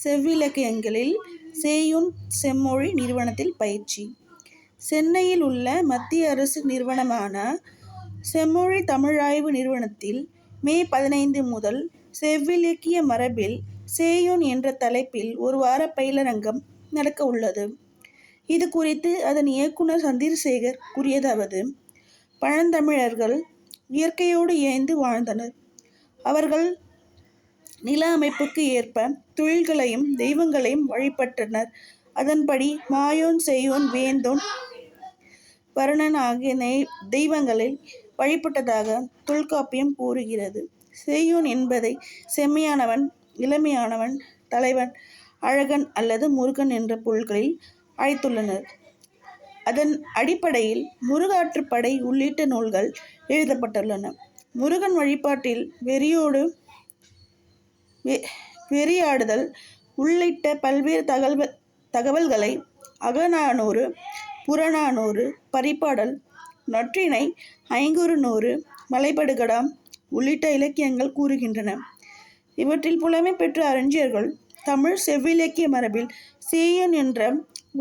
செவ்விலக்கியங்களில் சேயோன் செம்மொழி நிறுவனத்தில் பயிற்சி. சென்னையில் உள்ள மத்திய அரசு நிறுவனமான செம்மொழி தமிழாய்வு நிறுவனத்தில் மே 15 முதல் செவ்விலக்கிய மரபில் சேயோன் என்ற தலைப்பில் ஒரு வார பயிலரங்கம் நடக்க உள்ளது. இது குறித்து அதன் இயக்குனர் சந்திரசேகர் கூறியதாவது: பழந்தமிழர்கள் இயற்கையோடு இயைந்து வாழ்ந்தனர். அவர்கள் நில அமைப்புக்கு ஏற்ப தொழில்களையும் தெய்வங்களையும் வழிபட்டனர். அதன்படி மாயோன், சேயோன், வேந்தோன், வருணன் ஆகிய தெய்வங்களை வழிபட்டதாக தொல்காப்பியம் கூறுகிறது. சேயோன் என்பதை செம்மையானவன், இளமையானவன், தலைவன், அழகன் அல்லது முருகன் என்ற பொருள்களில் அழைத்துள்ளனர். அதன் அடிப்படையில் முருகாற்றுப்படை உள்ளிட்ட நூல்கள் எழுதப்பட்டுள்ளன. முருகன் வழிபாட்டில் வெறியாடுதல் உள்ளிட்ட பல்வேறு தகவல்களை அகநானூறு, புறநானூறு, பரிபாடல், நற்றிணை, ஐங்குறுநூறு, மலைபடுகடாம் உள்ளிட்ட இலக்கியங்கள் கூறுகின்றன. இவற்றில் புலமை பெற்ற அறிஞர்கள் தமிழ் செவ்விலக்கிய மரபில் சேயோன் என்ற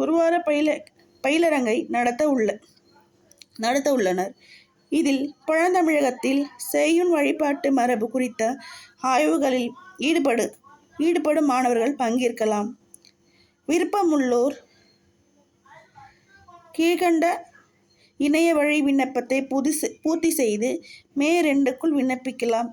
ஒருவார பயிலரங்கை நடத்த உள்ளனர். இதில் பழந்தமிழகத்தில் சேயோன் வழிபாட்டு மரபு குறித்த ஆய்வுகளில் ஈடுபடும் மாணவர்கள் பங்கேற்கலாம். விருப்பமுள்ளோர் கீழ்கண்ட இணைய வழி விண்ணப்பத்தை பூர்த்தி செய்து மே 2க்குள் விண்ணப்பிக்கலாம்.